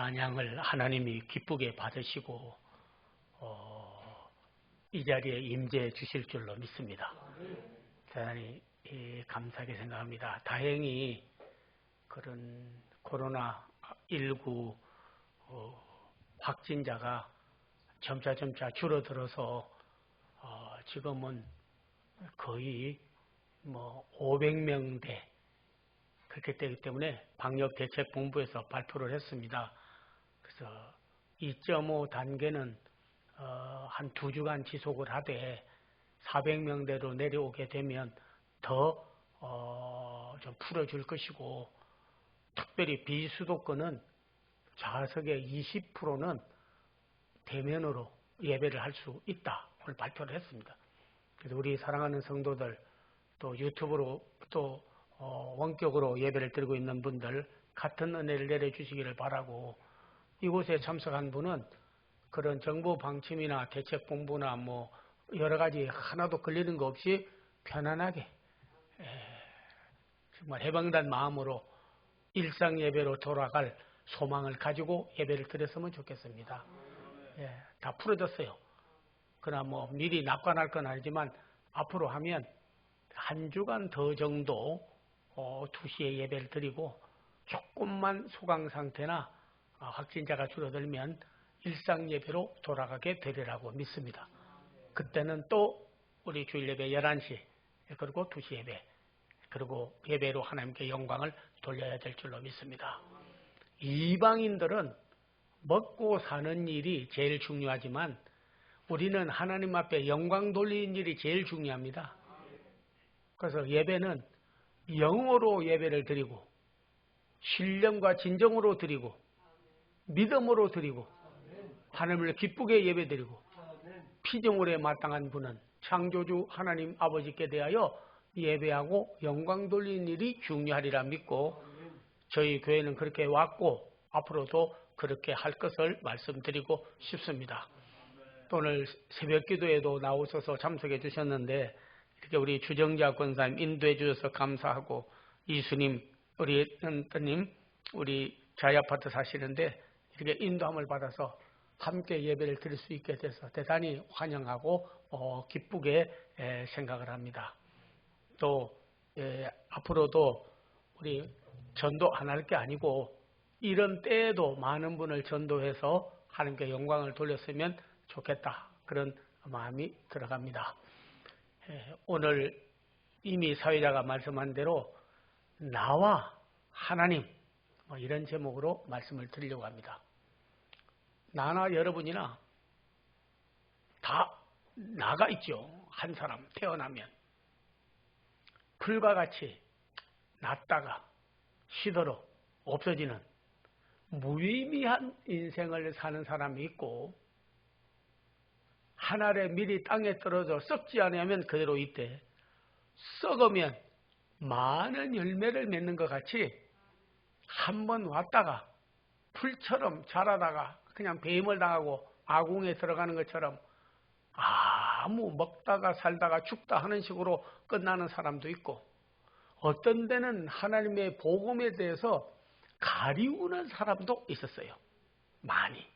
찬양을 하나님이 기쁘게 받으시고 이 자리에 임재해 주실 줄로 믿습니다. 대단히 감사하게 생각합니다. 다행히 그런 코로나19 확진자가 점차 줄어들어서 지금은 거의 500명대 그렇게 되기 때문에 방역대책본부에서 발표를 했습니다. 그래서 2.5 단계는 한 2주간 지속을 하되 400명대로 내려오게 되면 더 좀 풀어줄 것이고, 특별히 비수도권은 좌석의 20%는 대면으로 예배를 할 수 있다. 오늘 발표를 했습니다. 그래서 우리 사랑하는 성도들, 또 유튜브로 또 원격으로 예배를 드리고 있는 분들 같은 은혜를 내려주시기를 바라고, 이곳에 참석한 분은 그런 정부 방침이나 대책본부나 여러 가지 하나도 걸리는 거 없이 편안하게 정말 해방된 마음으로 일상 예배로 돌아갈 소망을 가지고 예배를 드렸으면 좋겠습니다. 다 풀어졌어요. 그러나 미리 낙관할 건 아니지만 앞으로 하면 한 주간 더 정도 2시에 예배를 드리고, 조금만 소강 상태나 확진자가 줄어들면 일상 예배로 돌아가게 되리라고 믿습니다. 그때는 또 우리 주일 예배 11시, 그리고 2시 예배, 그리고 예배로 하나님께 영광을 돌려야 될 줄로 믿습니다. 이방인들은 먹고 사는 일이 제일 중요하지만 우리는 하나님 앞에 영광 돌리는 일이 제일 중요합니다. 그래서 예배는 영어로 예배를 드리고, 신령과 진정으로 드리고, 믿음으로 드리고, 하나님을 기쁘게 예배드리고, 피조물에 마땅한 분은 창조주 하나님 아버지께 대하여 예배하고 영광 돌리는 일이 중요하리라 믿고, 저희 교회는 그렇게 왔고 앞으로도 그렇게 할 것을 말씀드리고 싶습니다. 또 오늘 새벽 기도에도 나오셔서 참석해 주셨는데, 이렇게 우리 주정자 권사님 인도해 주셔서 감사하고, 이수님, 우리 은따님, 우리 자이아파트 사시는데 이렇게 인도함을 받아서 함께 예배를 드릴 수 있게 돼서 대단히 환영하고 기쁘게 생각을 합니다. 또 앞으로도 우리 전도 안 할 게 아니고 이런 때에도 많은 분을 전도해서 하나님께 영광을 돌렸으면 좋겠다, 그런 마음이 들어갑니다. 오늘 이미 사회자가 말씀한 대로 나와 하나님, 이런 제목으로 말씀을 드리려고 합니다. 나나 여러분이나 다 나가 있죠. 한 사람 태어나면 풀과 같이 났다가 시들어 없어지는 무의미한 인생을 사는 사람이 있고, 한 알의 밀이 땅에 떨어져 썩지 않으면 그대로 있대 썩으면 많은 열매를 맺는 것 같이 한번 왔다가 풀처럼 자라다가 그냥 배임을 당하고 아궁에 들어가는 것처럼 아무 먹다가 살다가 죽다 하는 식으로 끝나는 사람도 있고, 어떤 데는 하나님의 복음에 대해서 가리우는 사람도 있었어요. 많이.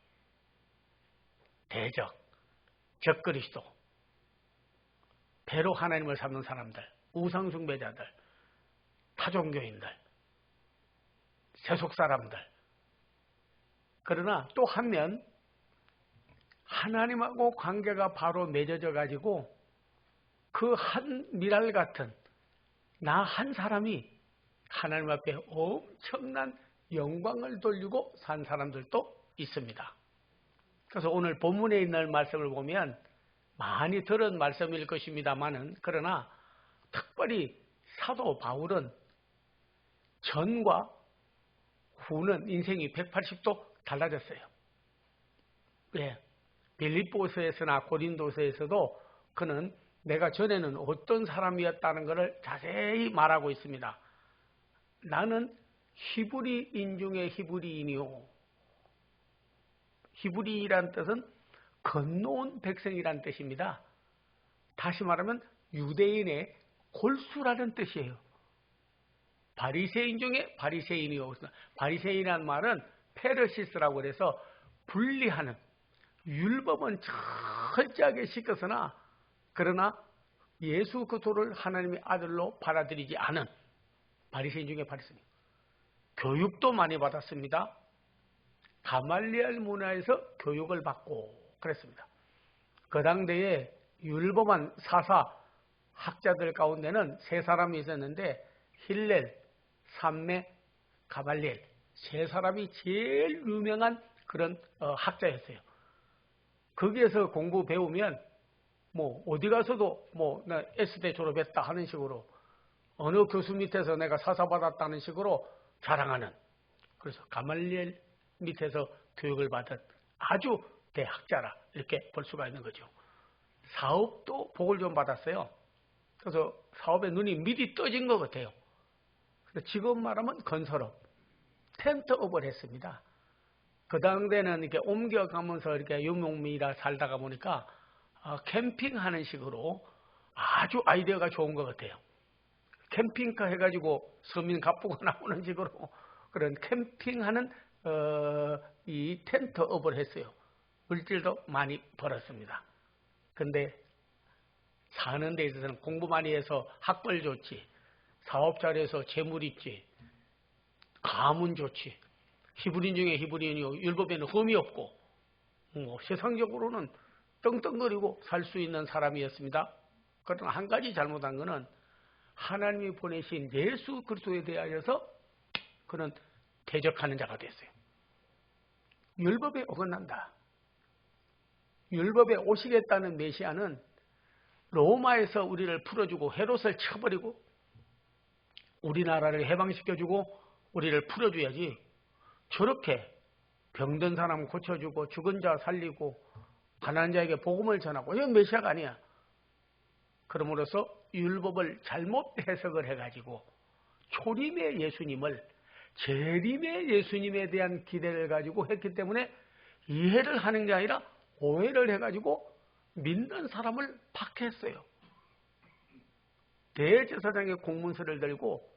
대적, 적그리스도, 배로 하나님을 삼는 사람들, 우상숭배자들, 타종교인들, 세속 사람들. 그러나 또 한면 하나님하고 관계가 바로 맺어져 가지고 그 한 미랄 같은 나 한 사람이 하나님 앞에 엄청난 영광을 돌리고 산 사람들도 있습니다. 그래서 오늘 본문에 있는 말씀을 보면 많이 들은 말씀일 것입니다만은, 그러나 특별히 사도 바울은 전과 후는 인생이 180도 달라졌어요. 빌립보서에서나 고린도서에서도 그는 내가 전에는 어떤 사람이었다는 것을 자세히 말하고 있습니다. 나는 히브리인 중에 히브리인이요. 히브리이란 뜻은 건너온 백성이란 뜻입니다. 다시 말하면 유대인의 골수라는 뜻이에요. 바리새인 중에 바리새인이요. 바리새인이란 말은 헤르시스라고 그래서 분리하는, 율법은 철저하게 시켰으나 그러나 예수 그리스도를 하나님의 아들로 받아들이지 않은 바리새인 중에 바리새인, 교육도 많이 받았습니다. 가말리엘 문화에서 교육을 받고 그랬습니다. 그 당대에 율법한 사사 학자들 가운데는 세 사람이 있었는데 힐렐, 삼매, 가말리엘, 세 사람이 제일 유명한 그런 학자였어요. 거기에서 공부 배우면 뭐 어디 가서도 뭐 나 S대 졸업했다 하는 식으로, 어느 교수 밑에서 내가 사사 받았다는 식으로 자랑하는, 그래서 가말리엘 밑에서 교육을 받은 아주 대학자라 이렇게 볼 수가 있는 거죠. 사업도 복을 좀 받았어요. 그래서 사업에 눈이 미리 떠진 것 같아요. 그래서 지금 말하면 건설업, 텐트업을 했습니다. 그 당대는 이렇게 옮겨가면서 이렇게 유목민이라 살다가 보니까 캠핑하는 식으로 아주 아이디어가 좋은 것 같아요. 캠핑카 해가지고 서민 갑부가 나오는 식으로 그런 캠핑하는 이 텐트업을 했어요. 물질도 많이 벌었습니다. 근데 사는 데 있어서는 공부 많이 해서 학벌 좋지, 사업 잘해서 재물 있지, 가문 좋지, 히브리인 중에 히브리인이요, 율법에는 흠이 없고 세상적으로는 떵떵거리고 살 수 있는 사람이었습니다. 그러나 한 가지 잘못한 것은 하나님이 보내신 예수 그리스도에 대하여서 그는 대적하는 자가 됐어요. 율법에 어긋난다. 율법에 오시겠다는 메시아는 로마에서 우리를 풀어주고 헤롯을 쳐버리고 우리나라를 해방시켜주고 우리를 풀어줘야지, 저렇게 병든 사람 고쳐주고 죽은 자 살리고 가난한 자에게 복음을 전하고, 이건 메시아가 아니야. 그러므로서 율법을 잘못 해석을 해가지고 초림의 예수님을 재림의 예수님에 대한 기대를 가지고 했기 때문에 이해를 하는 게 아니라 오해를 해가지고 믿는 사람을 박해했어요. 대제사장의 공문서를 들고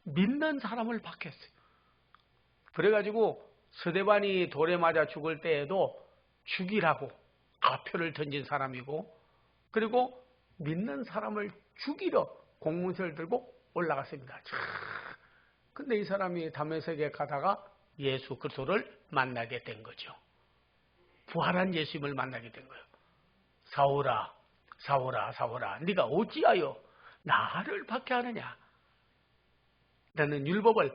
믿는 사람을 박해했어요. 그래가지고 스데반이 돌에 맞아 죽을 때에도 죽이라고 가표를 던진 사람이고, 그리고 믿는 사람을 죽이러 공문서를 들고 올라갔습니다. 근데 이 사람이 다메섹에 가다가 예수 그리스도를 만나게 된 거죠. 부활한 예수님을 만나게 된 거예요. 사울아, 사울아, 사울아, 네가 어찌하여 나를 박해하느냐? 너는 율법을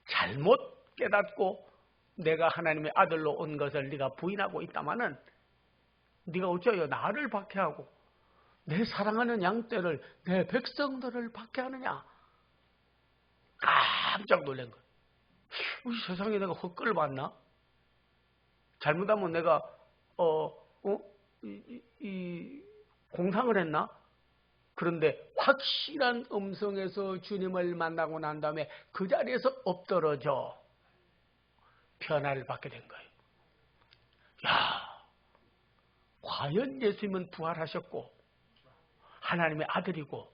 잘못 깨닫고 내가 하나님의 아들로 온 것을 네가 부인하고 있다마는 네가 어찌하여 나를 박해하고 내 사랑하는 양떼를, 내 백성들을 박해하느냐? 깜짝 놀란 거예요. 이 세상에 내가 헛걸 봤나? 잘못하면 내가 공상을 했나? 그런데 확실한 음성에서 주님을 만나고 난 다음에 그 자리에서 엎드러져 변화를 받게 된 거예요. 야, 과연 예수님은 부활하셨고 하나님의 아들이고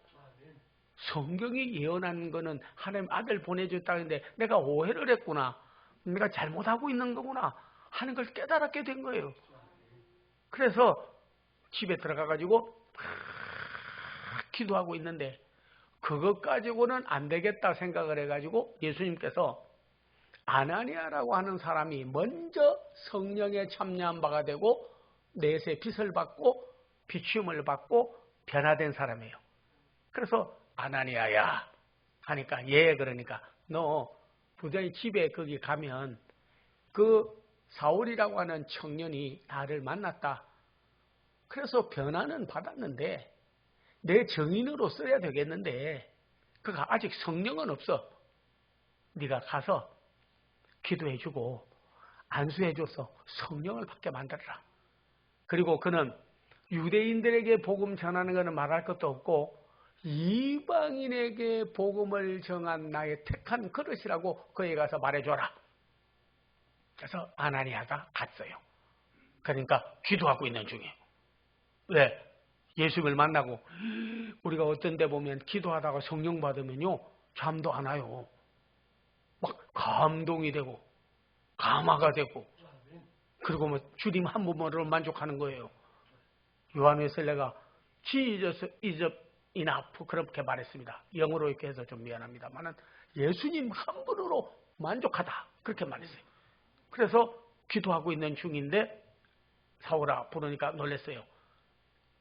성경이 예언한 거는 하나님 아들 보내줬다는데 내가 오해를 했구나, 내가 잘못하고 있는 거구나 하는 걸 깨달았게 된 거예요. 그래서 집에 들어가가지고 기도하고 있는데 그것 가지고는 안 되겠다 생각을 해가지고 예수님께서 아나니아라고 하는 사람이 먼저 성령에 참여한 바가 되고 넷의 빛을 받고 비춤을 받고 변화된 사람이에요. 그래서 아나니아야 하니까, 예, 그러니까 너 부자의 집에 거기 가면 그 사울이라고 하는 청년이 나를 만났다. 그래서 변화는 받았는데 내 정인으로 써야 되겠는데 그가 아직 성령은 없어. 네가 가서 기도해주고 안수해줘서 성령을 받게 만들어라. 그리고 그는 유대인들에게 복음 전하는 것은 말할 것도 없고 이방인에게 복음을 정한 나의 택한 그릇이라고 그에 가서 말해줘라. 그래서 아나니아가 갔어요. 그러니까 기도하고 있는 중이에요. 왜? 예수님을 만나고 우리가 어떤 데 보면 기도하다가 성령 받으면요 잠도 안 와요. 막 감동이 되고 감화가 되고, 그리고 뭐 주님 한 분만으로 만족하는 거예요. 요한웨슬레가 Jesus is enough 그렇게 말했습니다. 영어로 이렇게 해서 좀 미안합니다만은 예수님 한 분으로 만족하다 그렇게 말했어요. 그래서 기도하고 있는 중인데 사오라 부르니까 놀랐어요.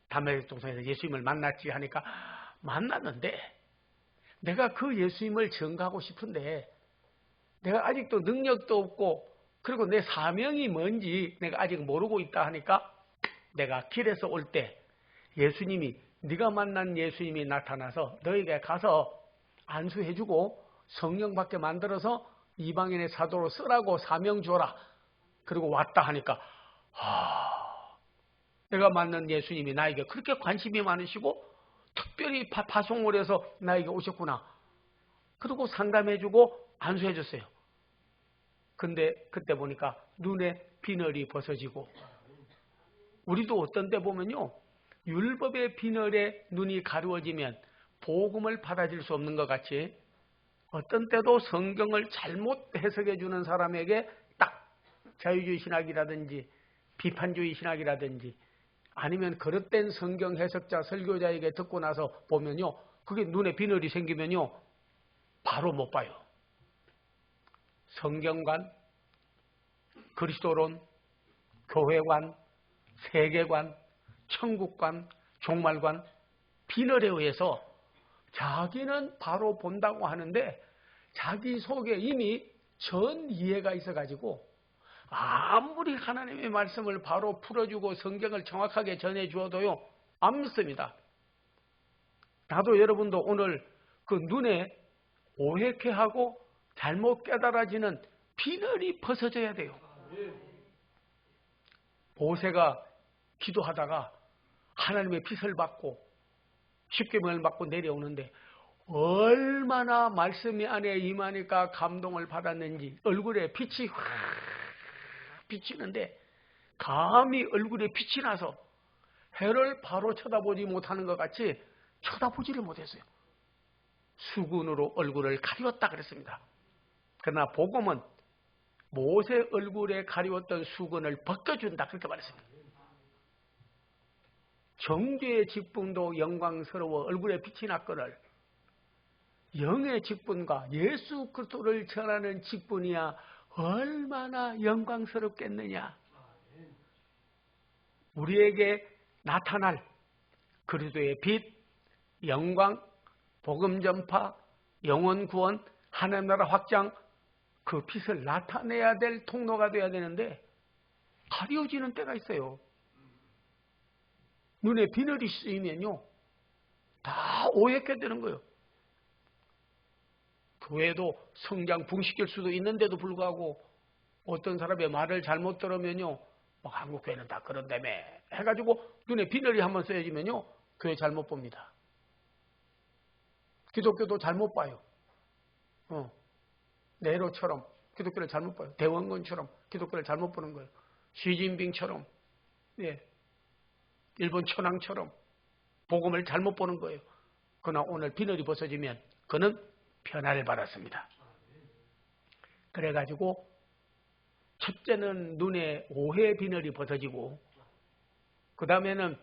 담메색 동산에서 예수님을 만났지 하니까 만났는데 내가 그 예수님을 증거하고 싶은데 내가 아직도 능력도 없고 그리고 내 사명이 뭔지 내가 아직 모르고 있다 하니까 내가 길에서 올 때 예수님이 네가 만난 예수님이 나타나서 너에게 가서 안수해주고 성령 받게 만들어서 이방인의 사도로 쓰라고 사명 줘라. 그리고 왔다 하니까 내가 만난 예수님이 나에게 그렇게 관심이 많으시고 특별히 파송을 해서 나에게 오셨구나. 그리고 상담해주고 안수해줬어요. 근데 그때 보니까 눈에 비늘이 벗어지고 우리도 어떤 때 보면요. 율법의 비늘에 눈이 가려워지면 복음을 받아들일 수 없는 것 같이 어떤 때도 성경을 잘못 해석해 주는 사람에게 딱 자유주의 신학이라든지 비판주의 신학이라든지 아니면 그릇된 성경 해석자 설교자에게 듣고 나서 보면요. 그게 눈에 비늘이 생기면요. 바로 못 봐요. 성경관, 그리스도론, 교회관, 세계관, 천국관, 종말관, 비늘에 의해서 자기는 바로 본다고 하는데 자기 속에 이미 전 이해가 있어가지고 아무리 하나님의 말씀을 바로 풀어주고 성경을 정확하게 전해주어도요. 안 믿습니다. 나도 여러분도 오늘 그 눈에 오해케 하고 잘못 깨달아지는 비늘이 벗어져야 돼요. 모세가 기도하다가 하나님의 빛을 받고 십계명을 받고 내려오는데 얼마나 말씀이 안에 임하니까 감동을 받았는지 얼굴에 빛이 확 비치는데 감히 얼굴에 빛이 나서 해를 바로 쳐다보지 못하는 것 같이 쳐다보지를 못했어요. 수군으로 얼굴을 가리웠다 그랬습니다. 그러나 복음은 모세 얼굴에 가리웠던 수건을 벗겨준다 그렇게 말했습니다. 정죄의 직분도 영광스러워 얼굴에 빛이 났거늘 영의 직분과 예수 그리스도를 전하는 직분이야 얼마나 영광스럽겠느냐. 우리에게 나타날 그리스도의 빛, 영광, 복음 전파, 영혼 구원, 하나님 나라 확장 그 빛을 나타내야 될 통로가 돼야 되는데 가려지는 때가 있어요. 눈에 비늘이 쓰이면요. 다 오해게 되는 거예요. 교회도 성장 붕시킬 수도 있는데도 불구하고 어떤 사람의 말을 잘못 들으면요. 막 한국 교회는 다 그런다며 해가지고 눈에 비늘이 한번 쓰여지면요. 교회 잘못 봅니다. 기독교도 잘못 봐요. 네로처럼 기독교를 잘못 봐요. 대원군처럼 기독교를 잘못 보는 거예요. 시진핑처럼 예. 일본 천황처럼 복음을 잘못 보는 거예요. 그러나 오늘 비늘이 벗어지면 그는 변화를 받았습니다. 그래가지고 첫째는 눈에 오해 비늘이 벗어지고 그 다음에는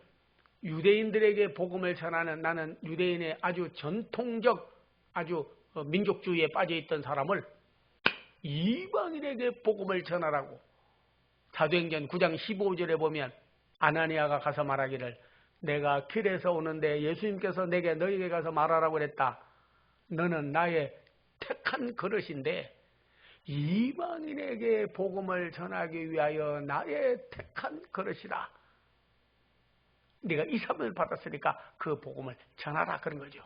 유대인들에게 복음을 전하는 나는 유대인의 아주 전통적 아주 민족주의에 빠져있던 사람을 이방인에게 복음을 전하라고 사도행전 9장 15절에 보면 아나니아가 가서 말하기를 내가 길에서 오는데 예수님께서 내게 너에게 가서 말하라고 그랬다. 너는 나의 택한 그릇인데 이방인에게 복음을 전하기 위하여 나의 택한 그릇이다. 네가 이 사명을 받았으니까 그 복음을 전하라 그런 거죠.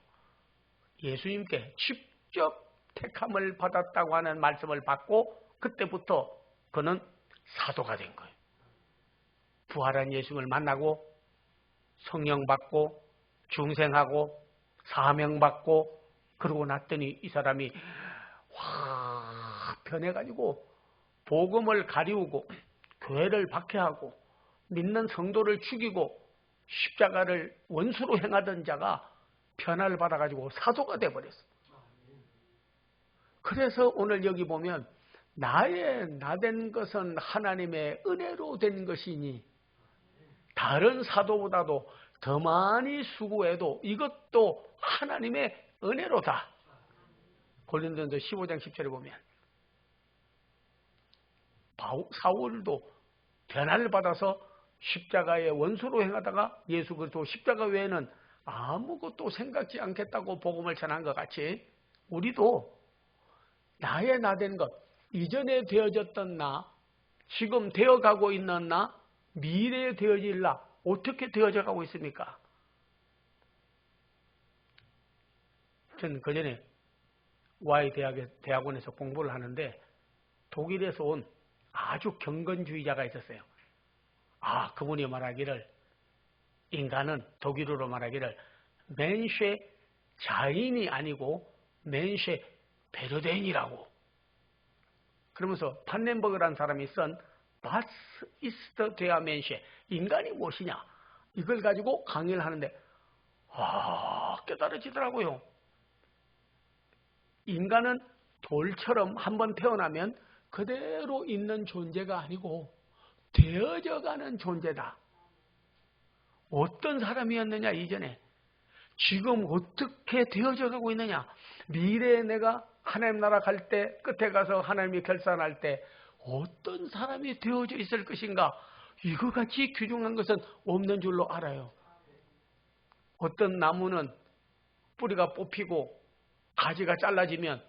예수님께 직접 택함을 받았다고 하는 말씀을 받고 그때부터 그는 사도가 된 거예요. 부활한 예수님을 만나고 성령 받고 중생하고 사명 받고 그러고 났더니 이 사람이 확 변해가지고 복음을 가리우고 교회를 박해하고 믿는 성도를 죽이고 십자가를 원수로 행하던 자가 변화를 받아가지고 사도가 돼버렸어요. 그래서 오늘 여기 보면 나의 나된 것은 하나님의 은혜로 된 것이니 다른 사도보다도 더 많이 수고해도 이것도 하나님의 은혜로다. 고린도전서 15장 10절에 보면 사울도 변화를 받아서 십자가의 원수로 행하다가 예수 그리스도 십자가 외에는 아무것도 생각지 않겠다고 복음을 전한 것 같이 우리도 나의 나된 것, 이전에 되어졌던 나, 지금 되어가고 있는 나, 미래에 되어질 나 어떻게 되어져 가고 있습니까? 저는 그전에 Y 대학원에서 공부를 하는데 독일에서 온 아주 경건주의자가 있었어요. 그분이 말하기를 인간은 독일어로 말하기를 멘쉐 자인이 아니고 멘쉐 베르덴이라고. 그러면서 판넨버그라는 사람이 쓴 Was ist der Mensch? 인간이 무엇이냐? 이걸 가지고 강의를 하는데 깨달아지더라고요. 인간은 돌처럼 한번 태어나면 그대로 있는 존재가 아니고 되어져가는 존재다. 어떤 사람이었느냐 이전에, 지금 어떻게 되어져가고 있느냐, 미래에 내가 하나님 나라 갈 때 끝에 가서 하나님이 결산할 때 어떤 사람이 되어져 있을 것인가, 이거 같이 귀중한 것은 없는 줄로 알아요. 어떤 나무는 뿌리가 뽑히고 가지가 잘라지면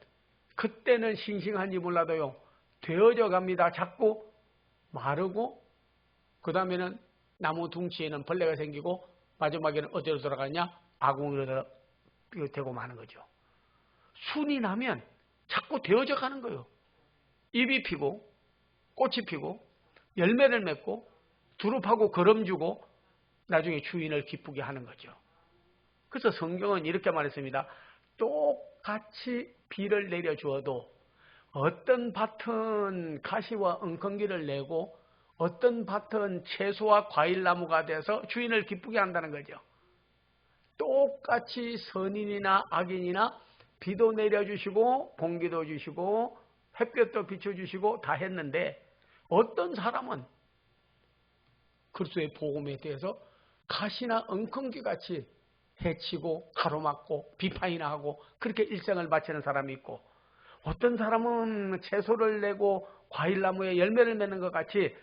그때는 싱싱한지 몰라도요 되어져 갑니다. 자꾸 마르고 그 다음에는 나무 둥치에는 벌레가 생기고 마지막에는 어디로 돌아가냐? 아궁이로 되고 마는 거죠. 순이 나면 자꾸 되어져 가는 거예요. 잎이 피고 꽃이 피고 열매를 맺고 두릅하고 거름주고 나중에 주인을 기쁘게 하는 거죠. 그래서 성경은 이렇게 말했습니다. 똑같이 비를 내려주어도 어떤 밭은 가시와 엉겅기를 내고 어떤 밭은 채소와 과일나무가 돼서 주인을 기쁘게 한다는 거죠. 똑같이 선인이나 악인이나 비도 내려주시고 공기도 주시고 햇볕도 비춰주시고 다 했는데 어떤 사람은 그리스도의 복음에 대해서 가시나 엉겅기 같이 해치고 가로막고 비판이나 하고 그렇게 일생을 바치는 사람이 있고, 어떤 사람은 채소를 내고 과일나무에 열매를 맺는 것 같이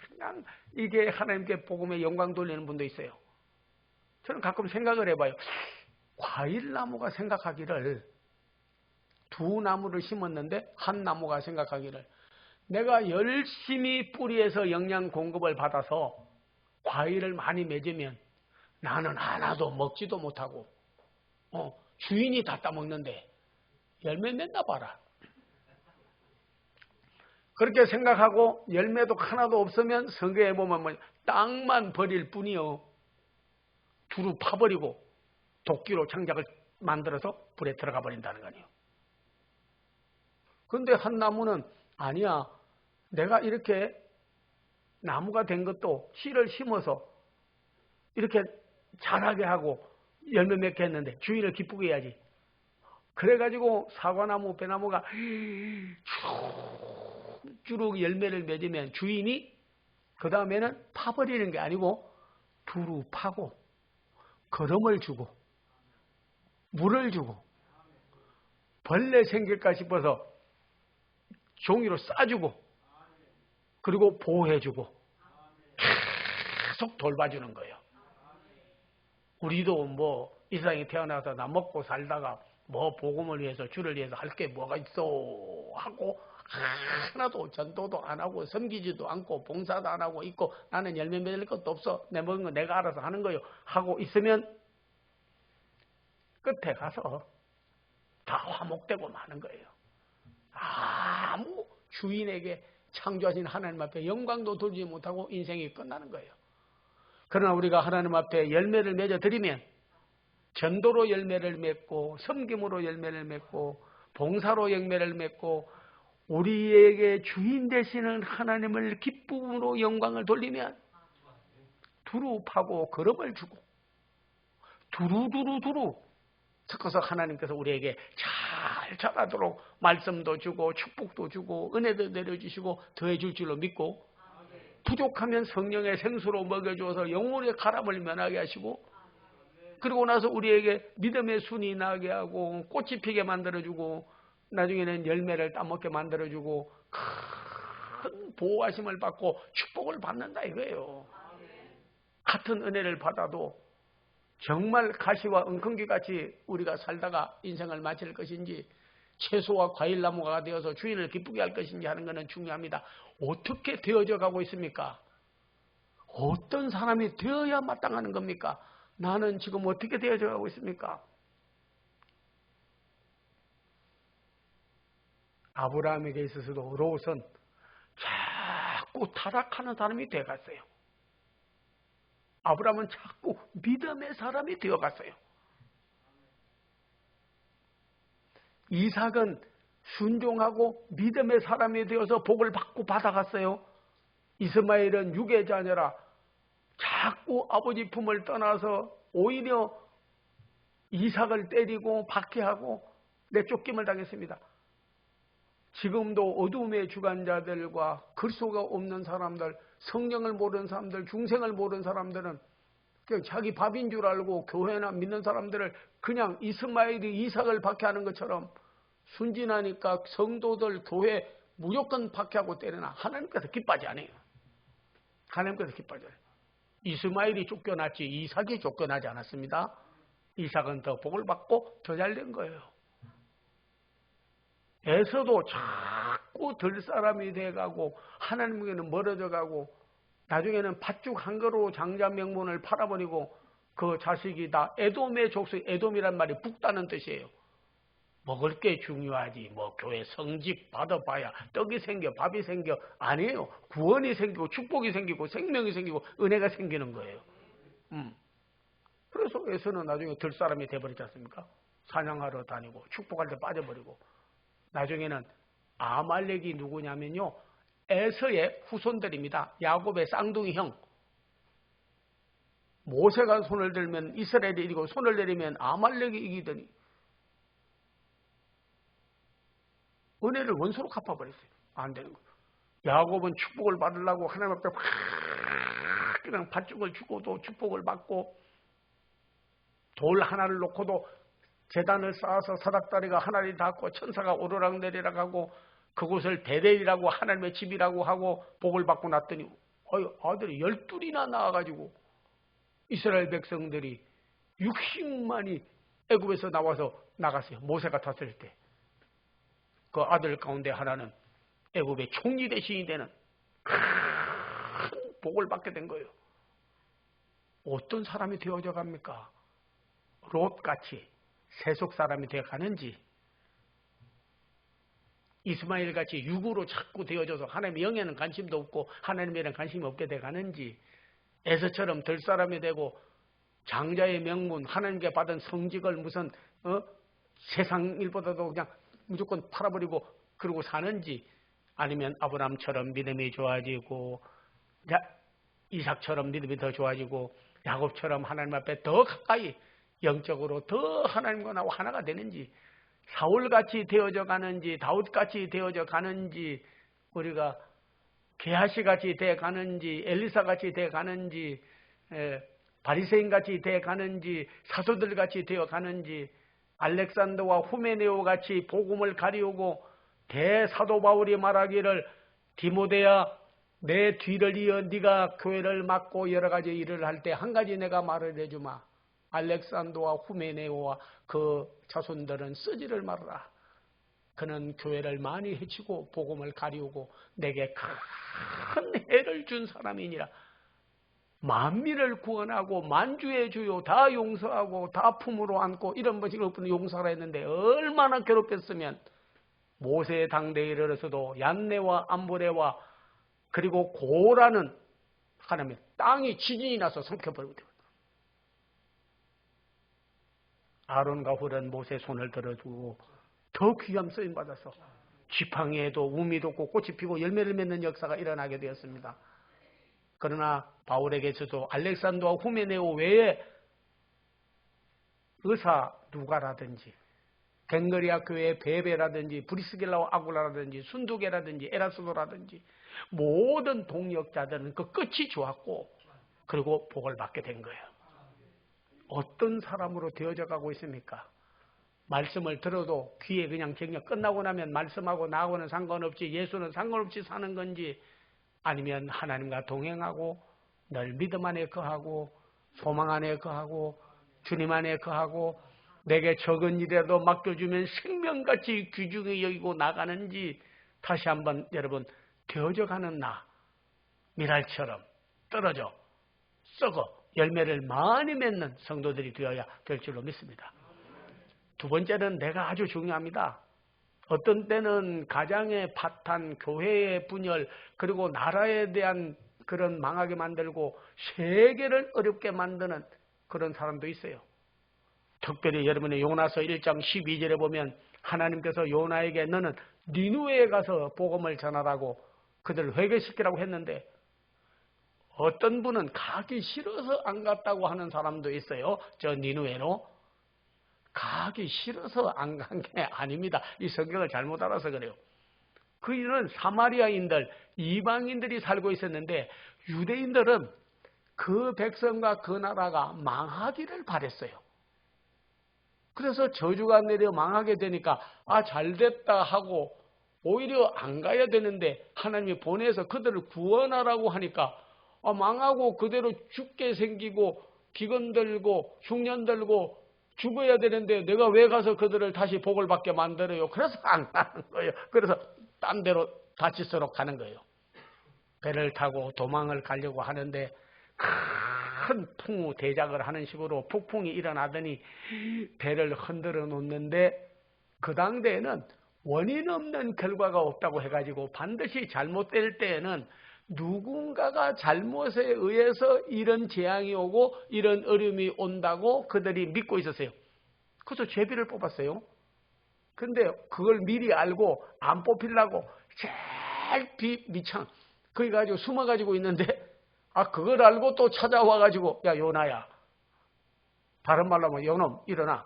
그냥 이게 하나님께 복음에 영광 돌리는 분도 있어요. 저는 가끔 생각을 해봐요. 과일나무가 생각하기를, 두 나무를 심었는데 한 나무가 생각하기를, 내가 열심히 뿌리에서 영양 공급을 받아서 과일을 많이 맺으면 나는 하나도 먹지도 못하고 주인이 다 따먹는데 열매 맺나 봐라. 그렇게 생각하고 열매도 하나도 없으면 성경에 보면 땅만 버릴 뿐이요 두루 파버리고 도끼로 장작을 만들어서 불에 들어가 버린다는 거 아니에요. 그런데 한 나무는 아니야, 내가 이렇게 나무가 된 것도 씨를 심어서 이렇게 자라게 하고 열매 맺게 했는데 주인을 기쁘게 해야지. 그래가지고 사과나무, 배나무가 주룩 열매를 맺으면 주인이 그 다음에는 파버리는 게 아니고 두루 파고 거름을 주고 물을 주고 벌레 생길까 싶어서 종이로 싸주고 그리고 보호해주고 계속 돌봐주는 거예요. 우리도 뭐 이 세상에 태어나서 나 먹고 살다가 뭐 복음을 위해서 주를 위해서 할 게 뭐가 있어 하고 하나도 전도도 안 하고 섬기지도 않고 봉사도 안 하고 있고 나는 열매 맺을 것도 없어, 내 먹은 거 내가 알아서 하는 거요 하고 있으면 끝에 가서 다 화목되고 마는 거예요. 아무 주인에게 창조하신 하나님 앞에 영광도 돌리지 못하고 인생이 끝나는 거예요. 그러나 우리가 하나님 앞에 열매를 맺어드리면 전도로 열매를 맺고 섬김으로 열매를 맺고 봉사로 열매를 맺고 우리에게 주인 되시는 하나님을 기쁨으로 영광을 돌리면 두루 파고 거름을 주고 두루두루 섞어서 하나님께서 우리에게 잘 잘 자라도록 말씀도 주고 축복도 주고 은혜도 내려주시고 더해줄 줄로 믿고, 부족하면 성령의 생수로 먹여주어서 영혼의 가람을 면하게 하시고, 그리고 나서 우리에게 믿음의 순이 나게 하고 꽃이 피게 만들어주고 나중에는 열매를 따먹게 만들어주고 큰 보호하심을 받고 축복을 받는다 이거예요. 같은 은혜를 받아도 정말 가시와 은컹기같이 우리가 살다가 인생을 마칠 것인지, 채소와 과일나무가 되어서 주인을 기쁘게 할 것인지 하는 것은 중요합니다. 어떻게 되어져 가고 있습니까? 어떤 사람이 되어야 마땅하는 겁니까? 나는 지금 어떻게 되어져 가고 있습니까? 아브라함에게 있어서도 롯은 자꾸 타락하는 사람이 되어갔어요. 아브라함은 자꾸 믿음의 사람이 되어갔어요. 이삭은 순종하고 믿음의 사람이 되어서 복을 받고 받아갔어요. 이스마엘은 육의 자녀라 자꾸 아버지 품을 떠나서 오히려 이삭을 때리고 박해하고 내쫓김을 당했습니다. 지금도 어둠의 주관자들과 그리스도가 없는 사람들, 성령을 모르는 사람들, 중생을 모르는 사람들은 그냥 자기 밥인 줄 알고 교회나 믿는 사람들을 그냥 이스마엘이 이삭을 박해하는 것처럼 순진하니까 성도들 교회 무조건 박해하고 때리나 하나님께서 기뻐하지 않아요. 하나님께서 기뻐하지 않아요. 이스마엘이 쫓겨났지 이삭이 쫓겨나지 않았습니다. 이삭은 더 복을 받고 더 잘된 거예요. 에서도 자꾸 들 사람이 돼가고 하나님에게는 멀어져 가고 나중에는 팥죽 한 그릇 장자 명분을 팔아버리고 그 자식이 다 에돔의 족속, 에돔이란 말이 북다는 뜻이에요. 먹을 게 중요하지 뭐 교회 성직 받아봐야 떡이 생겨 밥이 생겨 아니에요. 구원이 생기고 축복이 생기고 생명이 생기고 은혜가 생기는 거예요. 그래서 에서는 나중에 들 사람이 돼버리지 않습니까? 사냥하러 다니고 축복할 때 빠져버리고 나중에는 아말렉이 누구냐면요. 에서의 후손들입니다. 야곱의 쌍둥이 형. 모세가 손을 들면 이스라엘이 이기고 손을 내리면 아말렉이 이기더니 은혜를 원수로 갚아버렸어요. 안 되는 거예요. 야곱은 축복을 받으려고 하나님 앞에 그냥 팥죽을 주고도 축복을 받고 돌 하나를 놓고도 제단을 쌓아서 사닥다리가 하나를 닿고 천사가 오르락내리락 하고 그곳을 베델이라고 하나님의 집이라고 하고 복을 받고 났더니 아들이 12이나 나와가지고 이스라엘 백성들이 60만이 애굽에서 나와서 나갔어요. 모세가 탔을 때. 그 아들 가운데 하나는 애굽의 총리 대신이 되는 큰 복을 받게 된 거예요. 어떤 사람이 되어져 갑니까? 롯같이 세속 사람이 되어 가는지 이스마엘같이 육으로 자꾸 되어져서 하나님의 영에는 관심도 없고 하나님에는 관심이 없게 되어 가는지 에서처럼 들 사람이 되고 장자의 명문 하나님께 받은 성직을 무슨 세상 일보다도 그냥 무조건 팔아버리고 그러고 사는지 아니면 아브라함처럼 믿음이 좋아지고 이삭처럼 믿음이 더 좋아지고 야곱처럼 하나님 앞에 더 가까이 영적으로 더 하나님과 나와 하나가 되는지 사울같이 되어져 가는지 다윗같이 되어져 가는지 우리가 게하시같이 되어 가는지 엘리사같이 되어 가는지 바리새인같이 되어 가는지 사도들같이 되어 가는지 알렉산더와 후메네오같이 복음을 가리우고 대사도 바울이 말하기를 디모데야 내 뒤를 이어 네가 교회를 맡고 여러 가지 일을 할 때 한 가지 내가 말을 해주마. 알렉산더와 후메네오와 그 자손들은 쓰지를 말아라. 그는 교회를 많이 해치고 복음을 가리우고 내게 큰 해를 준 사람이니라. 만민을 구원하고 만주의 주요 다 용서하고 다 품으로 안고 이런 것이 없는 용서라 했는데 얼마나 괴롭겠으면 모세의 당대에 이르러서도 얀네와 암브레와 그리고 고라는 하나님의 땅이 지진이 나서 삼켜버리거든요. 아론과 훌은 모세의 손을 들어주고 더 귀한 쓰임 받아서 지팡이에도 우미 돋고 꽃이 피고 열매를 맺는 역사가 일어나게 되었습니다. 그러나 바울에게서도 알렉산더와 후메네오 외에 의사 누가라든지 벵거리아 교회의 베베라든지 브리스길라 아굴라라든지 순두계라든지 에라스도라든지 모든 동역자들은 그 끝이 좋았고 그리고 복을 받게 된 거예요. 어떤 사람으로 되어져 가고 있습니까? 말씀을 들어도 귀에 그냥 정녕 끝나고 나면 말씀하고 나하고는 상관없이 예수는 상관없이 사는 건지, 아니면 하나님과 동행하고 늘 믿음 안에 거하고 소망 안에 거하고 주님 안에 거하고 내게 적은 일이라도 맡겨주면 생명같이 귀중히 여기고 나가는지, 다시 한번 여러분 되어져 가는 나, 미랄처럼 떨어져 썩어 열매를 많이 맺는 성도들이 되어야 될 줄로 믿습니다. 두 번째는 내가 아주 중요합니다. 어떤 때는 가정의 파탄, 교회의 분열, 그리고 나라에 대한 그런 망하게 만들고 세계를 어렵게 만드는 그런 사람도 있어요. 특별히 여러분의 요나서 1장 12절에 보면 하나님께서 요나에게 너는 니누에 가서 복음을 전하라고 그들을 회개시키라고 했는데, 어떤 분은 가기 싫어서 안 갔다고 하는 사람도 있어요. 저 니누에로. 가기 싫어서 안 간 게 아닙니다. 이 성경을 잘못 알아서 그래요. 그이는 사마리아인들, 이방인들이 살고 있었는데 유대인들은 그 백성과 그 나라가 망하기를 바랬어요. 그래서 저주가 내려 망하게 되니까 잘됐다 하고 오히려 안 가야 되는데 하나님이 보내서 그들을 구원하라고 하니까 망하고 그대로 죽게 생기고 기근 들고 흉년 들고 죽어야 되는데 내가 왜 가서 그들을 다시 복을 받게 만들어요? 그래서 안 가는 거예요. 그래서 딴 데로 다치도록 가는 거예요. 배를 타고 도망을 가려고 하는데 큰 풍우 대작을 하는 식으로 폭풍이 일어나더니 배를 흔들어 놓는데, 그 당대에는 원인 없는 결과가 없다고 해가지고 반드시 잘못될 때에는 누군가가 잘못에 의해서 이런 재앙이 오고 이런 어려움이 온다고 그들이 믿고 있었어요. 그래서 제비를 뽑았어요. 근데 그걸 미리 알고 안 뽑히려고 제일 밑창 거기 가지고 숨어가지고 있는데, 그걸 알고 또 찾아와가지고, 야 요나야, 다른 말로 하면 요놈 일어나.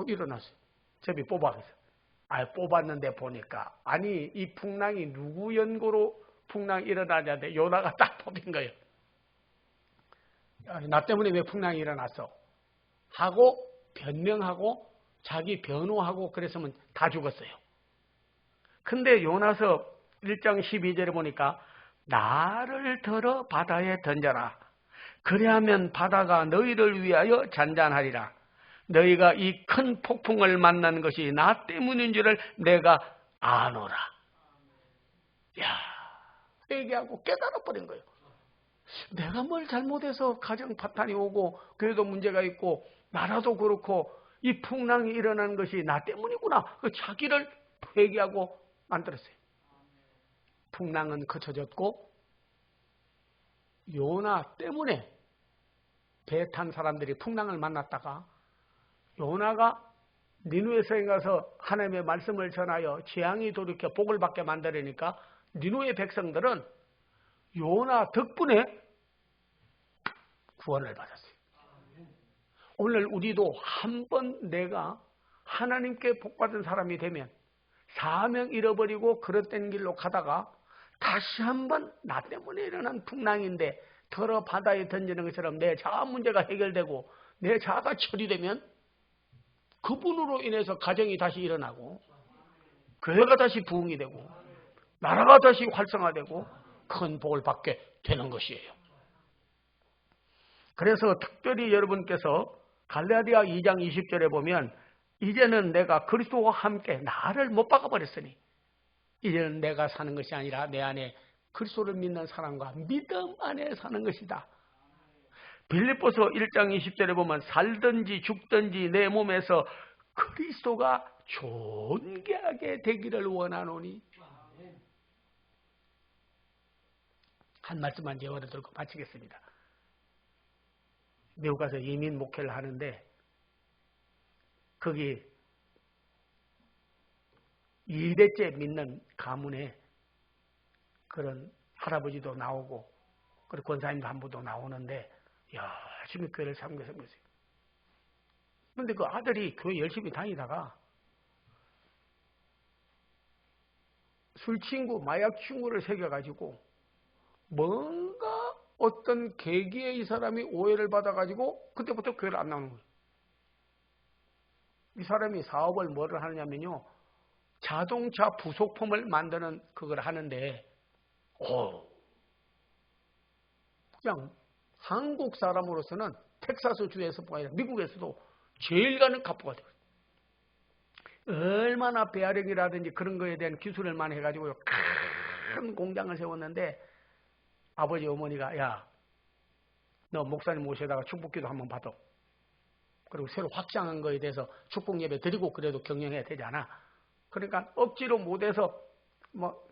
일어났어요. 제비 뽑아가지고. 뽑았는데 보니까 이 풍랑이 누구 연고로 풍랑이 일어나냐는데 요나가 딱 뽑힌 거예요. 나 때문에 왜 풍랑이 일어났어? 하고 변명하고 자기 변호하고 그랬으면 다 죽었어요. 근데 요나서 1장 12절에 보니까 나를 들어 바다에 던져라. 그래야면 바다가 너희를 위하여 잔잔하리라. 너희가 이 큰 폭풍을 만난 것이 나 때문인 줄을 내가 아노라. 얘기하고 깨달아버린 거예요. 내가 뭘 잘못해서 가정 파탄이 오고 교회도 문제가 있고 나라도 그렇고 이 풍랑이 일어나는 것이 나 때문이구나. 자기를 회개하고 만들었어요. 풍랑은 그쳐졌고 요나 때문에 배 탄 사람들이 풍랑을 만났다가 요나가 니누에성에 가서 하나님의 말씀을 전하여 재앙이 돌이켜 복을 받게 만들으니까 니누의 백성들은 요나 덕분에 구원을 받았어요. 오늘 우리도 한번 내가 하나님께 복받은 사람이 되면 사명 잃어버리고 그릇된 길로 가다가 다시 한번 나 때문에 일어난 풍랑인데 덜어 바다에 던지는 것처럼 내 자아 문제가 해결되고 내 자아가 처리되면 그분으로 인해서 가정이 다시 일어나고 교회가 다시 부흥이 되고 나라가 다시 활성화되고 큰 복을 받게 되는 것이에요. 그래서 특별히 여러분께서 갈라디아 2장 20절에 보면 이제는 내가 그리스도와 함께 나를 못 박아버렸으니 이제는 내가 사는 것이 아니라 내 안에 그리스도를 믿는 사람과 믿음 안에 사는 것이다. 빌립보서 1장 20절에 보면 살든지 죽든지 내 몸에서 그리스도가 존귀하게 되기를 원하노니. 한 말씀만 예언을 들고 마치겠습니다. 미국 가서 이민 목회를 하는데 거기 2대째 믿는 가문에 그런 할아버지도 나오고 그리고 권사님도 한 분도 나오는데 열심히 교회를 섬겼어요. 근데 그 아들이 교회 열심히 다니다가 술 친구, 마약 친구를 새겨가지고 뭔가 어떤 계기에 이 사람이 오해를 받아가지고 그때부터 교회를 안 나오는 거예요. 이 사람이 사업을 뭐를 하느냐면요. 자동차 부속품을 만드는 그걸 하는데 그냥 한국 사람으로서는 텍사스 주에서뿐 아니라 미국에서도 제일 가는 갑부가 돼요. 얼마나 배아령이라든지 그런 거에 대한 기술을 많이 해가지고 큰 공장을 세웠는데 아버지 어머니가 야, 너 목사님 모셔다가 축복기도 한번 받아. 그리고 새로 확장한 거에 대해서 축복 예배 드리고 그래도 경영해야 되지 않아. 그러니까 억지로 못해서 뭐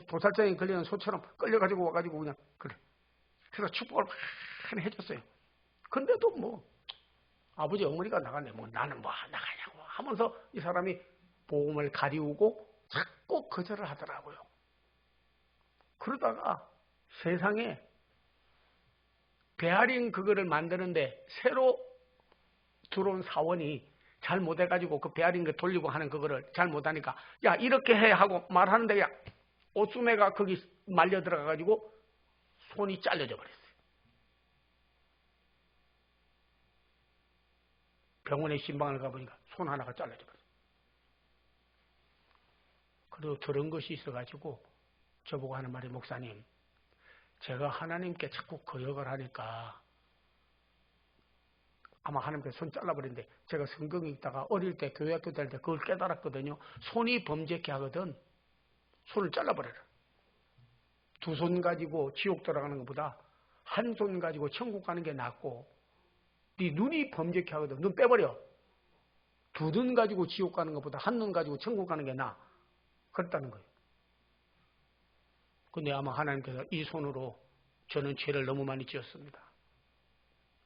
도살장에 걸리는 소처럼 끌려가지고 와가지고 그냥 그래. 그래서 축복을 많이 해줬어요. 근데도 뭐 아버지 어머니가 나갔네. 뭐 나는 뭐 나가냐고 하면서 이 사람이 복음을 가리우고 자꾸 거절을 하더라고요. 그러다가 세상에 베어링 그거를 만드는데 새로 들어온 사원이 잘 못해가지고 그 베어링 그 돌리고 하는 그거를 잘 못하니까 야 이렇게 해 하고 말하는데 야 옷수매가 거기 말려 들어가가지고 손이 잘려져 버렸어요. 병원에 신방을 가보니까 손 하나가 잘려져 버렸어요. 그래도 들은 것이 있어가지고 저보고 하는 말이 목사님 제가 하나님께 자꾸 거역을 하니까 아마 하나님께서 손 잘라버리는데 제가 성경 읽다가 어릴 때 교회 학교 다닐 때 그걸 깨달았거든요. 손이 범죄케 하거든 손을 잘라버려라. 두 손 가지고 지옥 돌아가는 것보다 한 손 가지고 천국 가는 게 낫고 네 눈이 범죄케 하거든. 눈 빼버려. 두 눈 가지고 지옥 가는 것보다 한 눈 가지고 천국 가는 게 나아. 그랬다는 거예요. 근데 아마 하나님께서 이 손으로 저는 죄를 너무 많이 지었습니다.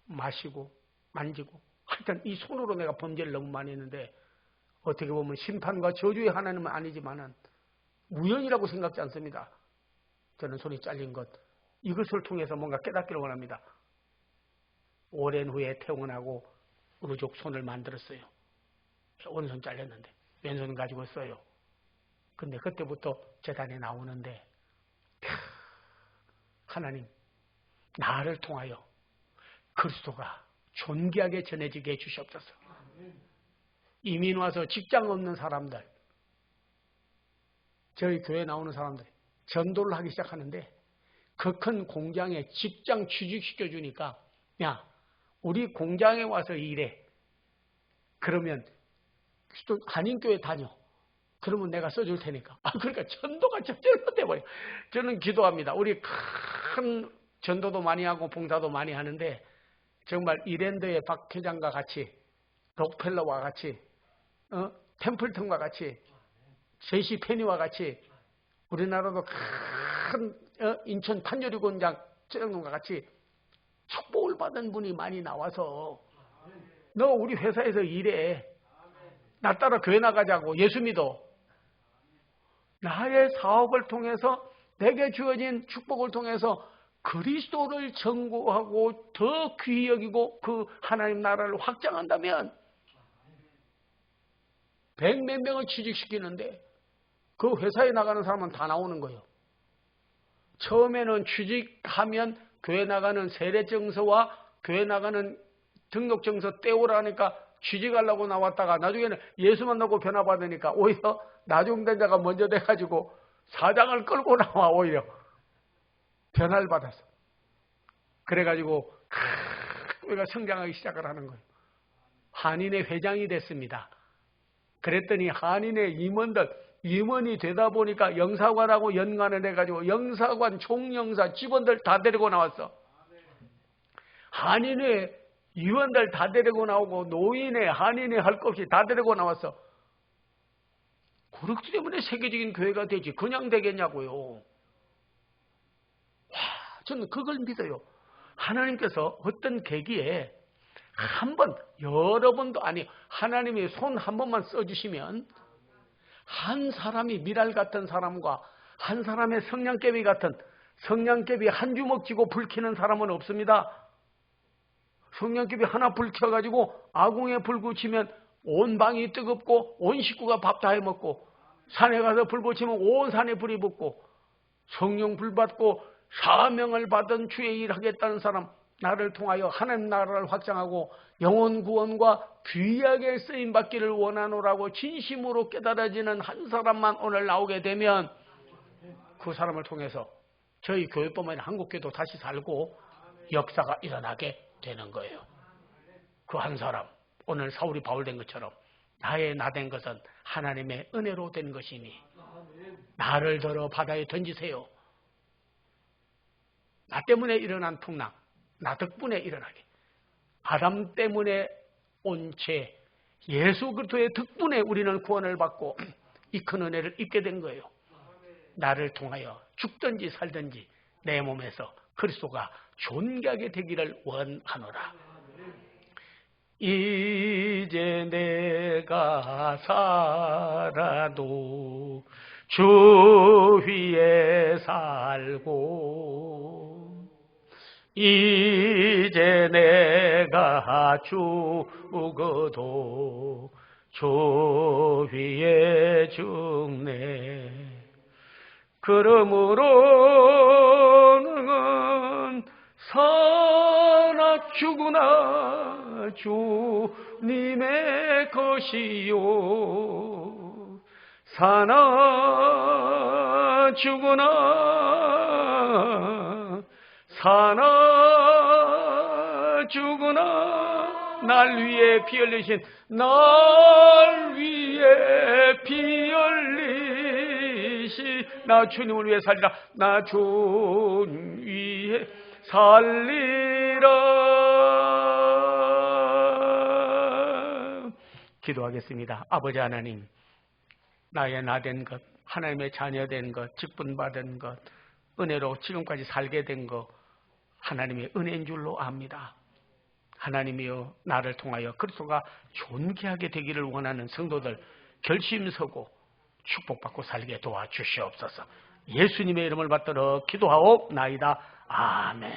마시고 만지고 하여튼 이 손으로 내가 범죄를 너무 많이 했는데 어떻게 보면 심판과 저주의 하나님은 아니지만은 우연이라고 생각지 않습니다. 저는 손이 잘린 것 이것을 통해서 뭔가 깨닫기를 원합니다. 오랜 후에 퇴원하고 의족 손을 만들었어요. 오른손 잘렸는데 왼손 가지고 써요. 근데 그때부터 재단에 나오는데 하나님 나를 통하여 그리스도가 존귀하게 전해지게 해주시옵소서. 이민 와서 직장 없는 사람들 저희 교회 나오는 사람들이 전도를 하기 시작하는데 그 큰 공장에 직장 취직시켜 주니까 야 우리 공장에 와서 일해. 그러면 또 한인교회 다녀. 그러면 내가 써줄 테니까. 그러니까 전도가 절대로 돼버려. 저는 기도합니다. 우리 큰 전도도 많이 하고 봉사도 많이 하는데 정말 이랜드의 박 회장과 같이 록펠러와 같이 템플턴과 같이 제시 페니와 같이 우리나라도 큰 인천 판교리공장 최장동과 같이 축복을 받은 분이 많이 나와서 너 우리 회사에서 일해. 나 따라 교회 나가자고. 예수 믿어. 나의 사업을 통해서 내게 주어진 축복을 통해서 그리스도를 전구하고 더 귀히 여기고 그 하나님 나라를 확장한다면 100몇 명을 취직시키는데 그 회사에 나가는 사람은 다 나오는 거예요. 처음에는 취직하면 교회 나가는 세례증서와 교회 나가는 등록증서 떼오라니까 취직하려고 나왔다가 나중에는 예수만 넣고 변화받으니까 오히려 나중된 자가 먼저 돼가지고 사장을 끌고 나와 오히려 변화를 받았어. 그래가지고 우리가 성장하기 시작을 하는 거예요. 한인의 회장이 됐습니다. 그랬더니 한인의 임원이 되다 보니까 영사관하고 연관을 해가지고 영사관, 총영사, 직원들 다 데리고 나왔어. 한인의 위원들 다 데리고 나오고 노인의 한인의 할 것 없이 다 데리고 나왔어. 그렇기 때문에 세계적인 교회가 되지 그냥 되겠냐고요. 와, 저는 그걸 믿어요. 하나님께서 어떤 계기에 한 번, 여러 번도 아니 하나님이 손 한 번만 써주시면 한 사람이 미랄 같은 사람과 한 사람의 성냥개비 같은 성냥개비 한 주먹 쥐고 불 켜는 사람은 없습니다. 성냥개비 하나 불 켜가지고 아궁에 불 붙이면 온 방이 뜨겁고 온 식구가 밥 다 해먹고, 산에 가서 불 붙이면 온 산에 불이 붙고, 성령 불 받고 사명을 받은 주의 일 하겠다는 사람, 나를 통하여 하나님 나라를 확장하고 영혼 구원과 귀하게 쓰임받기를 원하노라고 진심으로 깨달아지는 한 사람만 오늘 나오게 되면 그 사람을 통해서 저희 교회뿐만 아니라 한국교회도 다시 살고 역사가 일어나게 되는 거예요. 그 한 사람, 오늘 사울이 바울 된 것처럼 나의 나 된 것은 하나님의 은혜로 된 것이니 나를 들어 바다에 던지세요. 나 때문에 일어난 풍랑, 나 덕분에 일어나게. 아담 때문에 온 죄, 예수 그리스도의 덕분에 우리는 구원을 받고 이 큰 은혜를 입게 된 거예요. 나를 통하여 죽든지 살든지 내 몸에서 그리스도가 존귀하게 되기를 원하노라. 이제 내가 살아도 주 위에 살고, 이제 내가 죽어도 주 위에 죽네. 그러므로는 사나 죽으나 주님의 것이요, 사나 죽으나 사나 죽으나 날 위해 피 흘리신, 날 위해 피 흘리시 나 주님을 위해 살리라. 나 주 위해 살리라. 기도하겠습니다. 아버지 하나님, 나의 나 된 것, 하나님의 자녀 된 것, 직분 받은 것, 은혜로 지금까지 살게 된 것 하나님의 은혜인 줄로 압니다. 하나님이여, 나를 통하여 그리스도가 존귀하게 되기를 원하는 성도들 결심서고 축복받고 살게 도와주시옵소서. 예수님의 이름을 받들어 기도하옵나이다. 아멘.